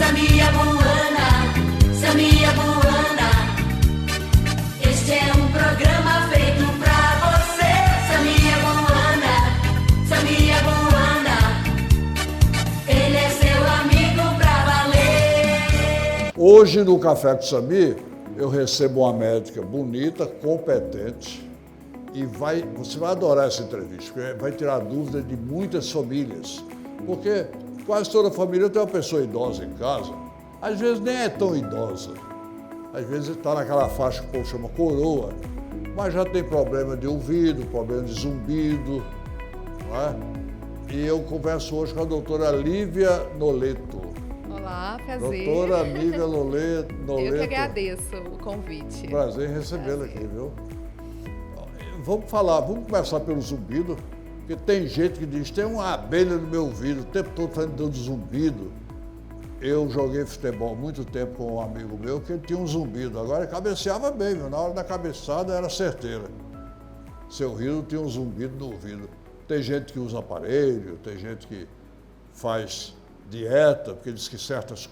Samia Buana, Samia Buana. Este é um programa feito pra você. Samia Buana, Samia Buana. Ele é seu amigo pra valer. Hoje no Café com Sami, eu recebo uma médica bonita, competente, e você vai adorar essa entrevista, porque vai tirar dúvida de muitas famílias. Porque quase toda família tem uma pessoa idosa em casa, às vezes nem é tão idosa, às vezes está naquela faixa que o povo chama coroa, mas já tem problema de ouvido, problema de zumbido, não é? E eu converso hoje com a doutora Lívia Noleto. Olá, prazer. Doutora Lívia Noleto. Eu que agradeço o convite. Prazer em recebê-la aqui, viu? Vamos começar pelo zumbido, porque tem gente que diz, tem uma abelha no meu ouvido, o tempo todo está dando zumbido. Eu joguei futebol muito tempo com um amigo meu que ele tinha um zumbido, agora ele cabeceava bem, viu? Na hora da cabeçada era certeira. Seu ouvido tinha um zumbido no ouvido. Tem gente que usa aparelho, tem gente que faz dieta, porque diz que certos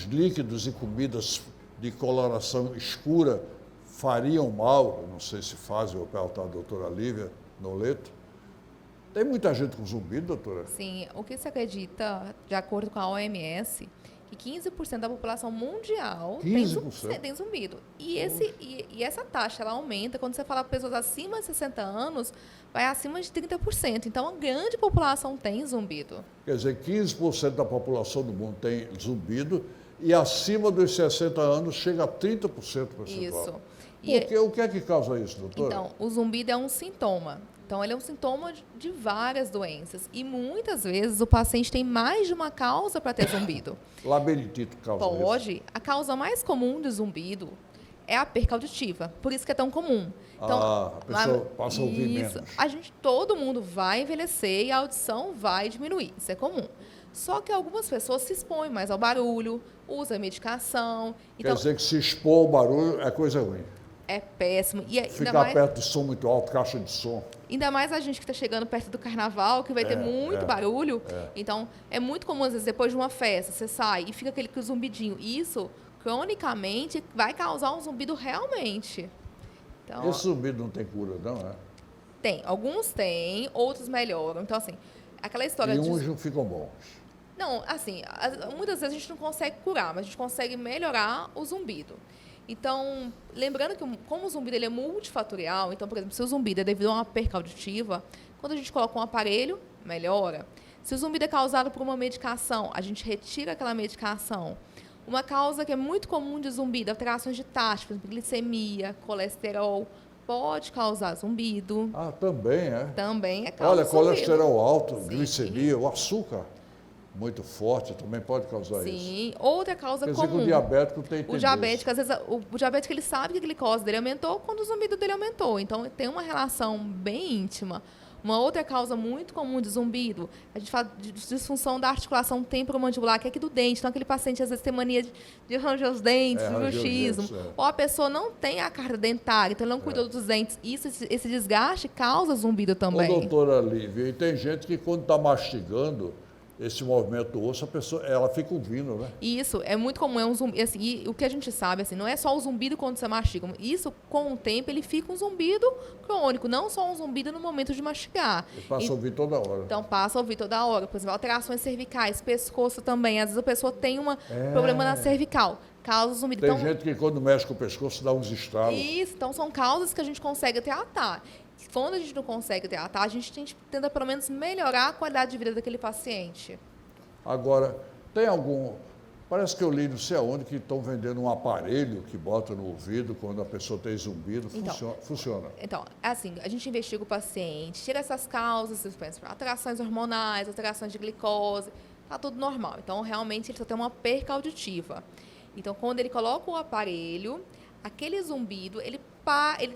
líquidos e comidas de coloração escura fariam mal, não sei se fazem, vou perguntar à doutora Lívia Noleto. Tem muita gente com zumbido, doutora? Sim, o que se acredita, de acordo com a OMS, que 15% da população mundial tem zumbido. E essa taxa ela aumenta quando você fala para pessoas acima de 60 anos, vai acima de 30%. Então, a grande população tem zumbido. Quer dizer, 15% da população do mundo tem zumbido e acima dos 60 anos chega a 30% percentual. Isso. O que é que causa isso, doutora? Então, o zumbido é um sintoma. Então, ele é um sintoma de várias doenças. E muitas vezes o paciente tem mais de uma causa para ter zumbido. Labirintite causa isso? Pode. A causa mais comum de zumbido é a perca auditiva. Por isso que é tão comum. Então, a pessoa passa a ouvir menos. Todo mundo vai envelhecer e a audição vai diminuir. Isso é comum. Só que algumas pessoas se expõem mais ao barulho, usam medicação. Quer dizer que se expor ao barulho é coisa ruim. É péssimo. E ficar perto de som muito alto, caixa de som. Ainda mais a gente que está chegando perto do carnaval, que vai ter muito barulho. Então, é muito comum, às vezes, depois de uma festa, você sai e fica aquele zumbidinho. Isso, cronicamente, vai causar um zumbido realmente. Então, esse zumbido não tem cura, não, é? Tem. Alguns têm, outros melhoram. Então, assim, aquela história e uns não ficam bons. Não, assim, muitas vezes a gente não consegue curar, mas a gente consegue melhorar o zumbido. Então, lembrando que como o zumbido ele é multifatorial, então, por exemplo, se o zumbido é devido a uma perca auditiva, quando a gente coloca um aparelho, melhora. Se o zumbido é causado por uma medicação, a gente retira aquela medicação. Uma causa que é muito comum de zumbido, alterações de taxa, por exemplo, glicemia, colesterol, pode causar zumbido. Ah, também é? Também é causa Olha, colesterol alto, Sim. glicemia, o açúcar muito forte também pode causar isso. Sim, outra causa comum. Quer dizer que o diabético tem tendência. O diabético, às vezes, o diabético ele sabe que a glicose dele aumentou quando o zumbido dele aumentou. Então, tem uma relação bem íntima. Uma outra causa muito comum de zumbido, a gente fala de disfunção da articulação temporomandibular, que é aqui do dente. Então, aquele paciente, às vezes, tem mania de ranger os dentes, bruxismo. Ou a pessoa não tem a carta dentária, então ele não cuida dos dentes. Esse desgaste causa zumbido também. Ô, doutora Lívia, e tem gente que quando está mastigando, esse movimento do osso, a pessoa, ela fica ouvindo, né? Isso, é muito comum, é um zumbido, assim, e o que a gente sabe, assim, não é só o zumbido quando você mastiga, isso, com o tempo, ele fica um zumbido crônico, não só um zumbido no momento de mastigar. Ele passa a ouvir toda hora. Então, passa a ouvir toda hora, por exemplo, alterações cervicais, pescoço também, às vezes a pessoa tem um problema na cervical, causa zumbido. Tem gente que quando mexe com o pescoço dá uns estalos. Isso, então são causas que a gente consegue tratar. Quando a gente não consegue tratar, a gente tenta pelo menos melhorar a qualidade de vida daquele paciente. Agora, tem algum... Parece que eu li não sei aonde que estão vendendo um aparelho que bota no ouvido quando a pessoa tem zumbido. Funciona. Então, assim, a gente investiga o paciente, tira essas causas, alterações hormonais, alterações de glicose, tá tudo normal. Então, realmente, ele só tem uma perca auditiva. Então, quando ele coloca o aparelho, aquele zumbido, ele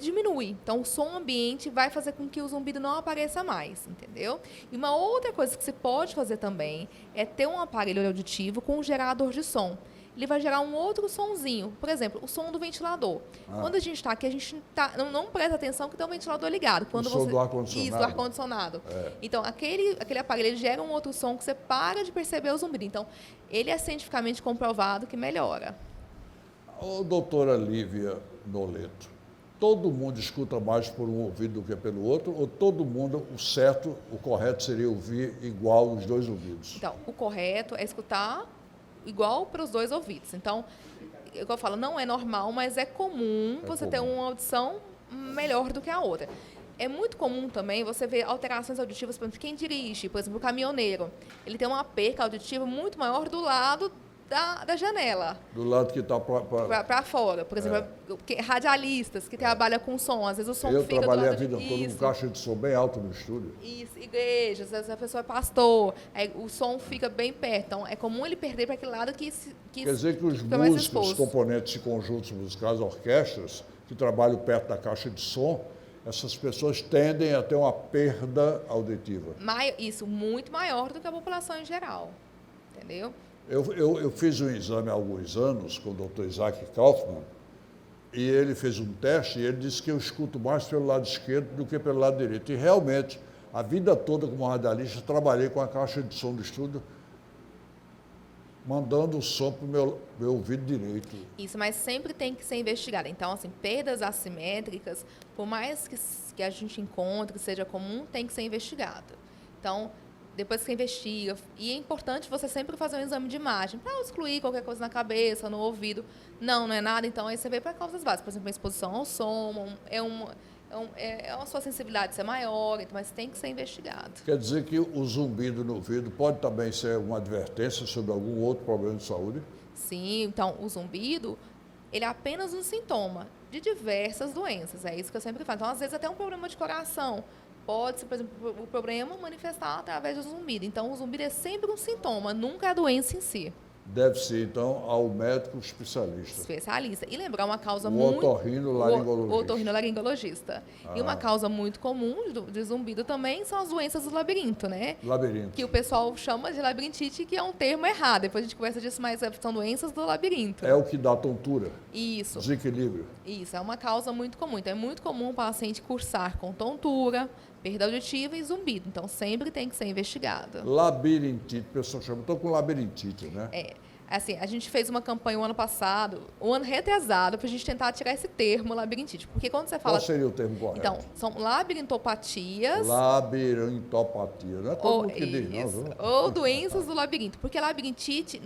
diminui. Então, o som ambiente vai fazer com que o zumbido não apareça mais, entendeu? E uma outra coisa que você pode fazer também é ter um aparelho auditivo com um gerador de som. ele vai gerar um outro sonzinho. Por exemplo, o som do ventilador. Quando a gente está aqui, a gente não presta atenção que tem um ventilador ligado. Quando som do ar-condicionado. Isso, do ar-condicionado. Então, aquele aparelho ele gera um outro som que você para de perceber o zumbido. Então, ele é cientificamente comprovado que melhora. Ô, doutora Lívia Noleto, todo mundo escuta mais por um ouvido do que pelo outro, ou todo mundo, o correto seria ouvir igual os dois ouvidos? Então, o correto é escutar igual para os dois ouvidos. Então, igual eu falo, não é normal, mas é comum você ter uma audição melhor do que a outra. É muito comum também você ver alterações auditivas, por exemplo, quem dirige, por exemplo, o caminhoneiro. Ele tem uma perca auditiva muito maior do lado da janela. Do lado que está para fora. Por exemplo, radialistas que trabalham com som. Às vezes o som eu fica do trabalhei lado a vida toda com caixa de som bem alto no estúdio. Isso, igrejas, às vezes a pessoa é pastor, o som fica bem perto. Então, é comum ele perder para aquele lado que quer dizer que os fica mais músicos, os exposto. componentes de conjuntos musicais, orquestras, que trabalham perto da caixa de som, essas pessoas tendem a ter uma perda auditiva. Isso, muito maior do que a população em geral. Entendeu? Eu fiz um exame há alguns anos com o Dr. Isaac Kaufmann e ele fez um teste e ele disse que eu escuto mais pelo lado esquerdo do que pelo lado direito. E realmente, a vida toda como radialista, trabalhei com a caixa de som do estúdio, mandando o som para o meu ouvido direito. Isso, mas sempre tem que ser investigado. Então, assim, perdas assimétricas, por mais que a gente encontre, seja comum, tem que ser investigado. Então, depois que você investiga, e é importante você sempre fazer um exame de imagem, para excluir qualquer coisa na cabeça, no ouvido. Não é nada, então aí você vê para causas básicas. Por exemplo, a exposição ao som, a sua sensibilidade ser maior, então, mas tem que ser investigado. Quer dizer que o zumbido no ouvido pode também ser uma advertência sobre algum outro problema de saúde? Sim, então o zumbido, ele é apenas um sintoma de diversas doenças, é isso que eu sempre falo. Então, às vezes, até um problema de coração. Pode ser, por exemplo, o problema manifestar através do zumbido. Então, o zumbido é sempre um sintoma, nunca a doença em si. Deve-se, então, ao médico especialista. E lembrar uma causa otorrinolaringologista. E uma causa muito comum de zumbido também são as doenças do labirinto, né? Labirinto. Que o pessoal chama de labirintite, que é um termo errado. Depois a gente conversa disso, mas são doenças do labirinto. É o que dá tontura. Isso. Desequilíbrio. Isso, é uma causa muito comum. Então, é muito comum o paciente cursar com tontura, perda auditiva e zumbido. Então, sempre tem que ser investigado. Labirintite, o pessoal chama, estou com labirintite, né? Assim, a gente fez uma campanha o ano passado, o ano retrasado, para a gente tentar tirar esse termo labirintite. Porque quando você fala... Qual seria o termo correto? Então, são labirintopatias... Labirintopatia, não é todo mundo que diz, não, viu? Ou doenças do labirinto. Porque labirintite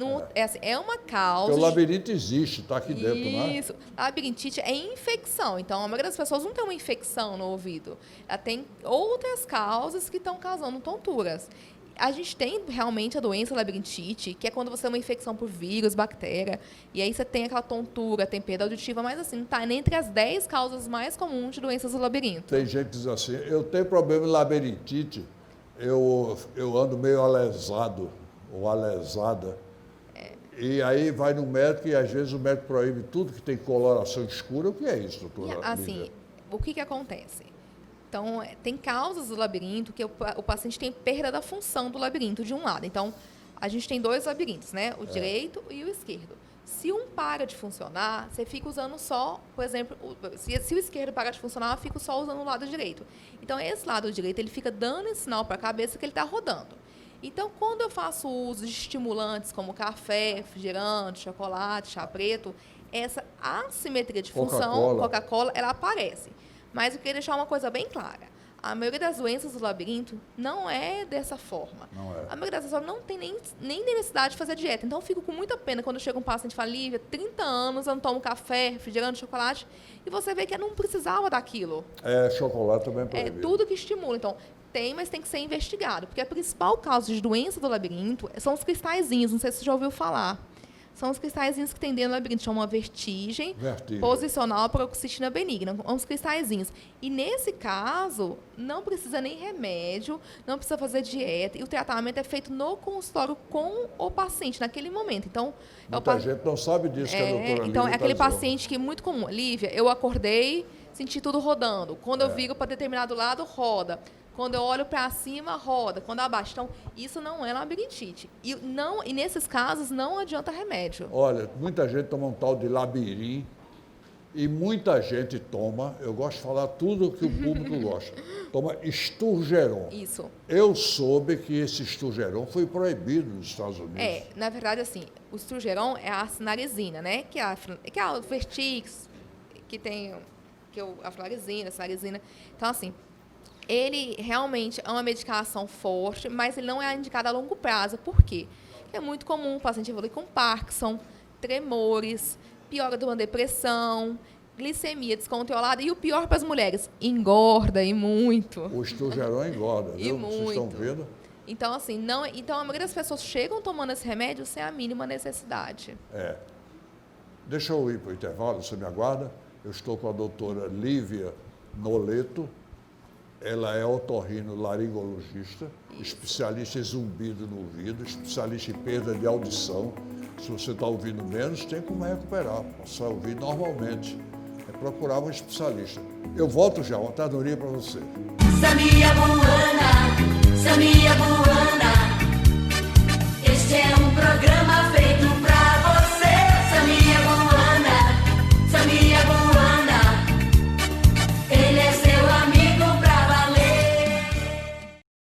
é uma causa... Porque o labirinto existe, está aqui dentro, não é? Isso. Labirintite é infecção. Então, a maioria das pessoas não tem uma infecção no ouvido. Ela tem outras causas que estão causando tonturas. A gente tem realmente a doença labirintite, que é quando você tem uma infecção por vírus, bactéria, e aí você tem aquela tontura, tem perda auditiva, mas assim, está entre as 10 causas mais comuns de doenças do labirinto. Tem gente que diz assim, eu tenho problema de labirintite, eu ando meio alesado ou alesada, e aí vai no médico e às vezes o médico proíbe tudo que tem coloração escura. O que é isso, doutora? Assim, o que acontece? Então, tem causas do labirinto que o paciente tem perda da função do labirinto de um lado. Então, a gente tem dois labirintos, né? O direito e o esquerdo. Se um para de funcionar, você fica usando só, por exemplo, se o esquerdo para de funcionar, eu fico só usando o lado direito. Então, esse lado direito, ele fica dando esse sinal para a cabeça que ele está rodando. Então, quando eu faço uso de estimulantes como café, refrigerante, chocolate, chá preto, essa assimetria de função, Coca-Cola, ela aparece. Mas eu queria deixar uma coisa bem clara. A maioria das doenças do labirinto não é dessa forma. Não é. A maioria das pessoas não tem nem necessidade de fazer dieta. Então, eu fico com muita pena quando chega um paciente e fala, Lívia, 30 anos eu não tomo café, refrigerante, chocolate, e você vê que eu não precisava daquilo. Chocolate também é proibido. É tudo que estimula. Então, mas tem que ser investigado. Porque a principal causa de doença do labirinto são os cristalzinhos. Não sei se você já ouviu falar. São os cristalzinhos que tem dentro do labirinto, chama vertigem. Posicional paroxística benigna, uns cristalzinhos. E nesse caso, não precisa nem remédio, não precisa fazer dieta, e o tratamento é feito no consultório com o paciente, naquele momento. Então, muita gente não sabe disso que a doutora Lívia então, é aquele tá paciente que é muito comum. Lívia, eu acordei, senti tudo rodando. Quando eu viro para determinado lado, roda. Quando eu olho para cima, roda. Quando eu abaixo. Então, isso não é labirintite. E nesses casos, não adianta remédio. Olha, muita gente toma um tal de labirim e muita gente toma, eu gosto de falar tudo que o público gosta, toma Sturgeon. Isso. Eu soube que esse Sturgeon foi proibido nos Estados Unidos. Na verdade, assim, o Sturgeon é a sinalizina, né? Que é a Vertix, a flarizina, a sinalizina. Então, assim, ele realmente é uma medicação forte, mas ele não é indicado a longo prazo. Por quê? Porque é muito comum o paciente evoluir com Parkinson, tremores, piora de uma depressão, glicemia descontrolada e o pior para as mulheres, engorda e muito. O Sturgeon engorda, E viu? muito. Vocês estão vendo? Então, assim, então a maioria das pessoas chegam tomando esse remédio sem a mínima necessidade. Deixa eu ir para o intervalo, você me aguarda. Eu estou com a doutora Lívia Noleto. Ela é otorrinolaringologista, especialista em zumbido no ouvido, especialista em perda de audição. Se você está ouvindo menos, tem como recuperar, passar a ouvir normalmente. É procurar um especialista. Eu volto já, uma tardoria para você. Samia Buana, Samia Buana.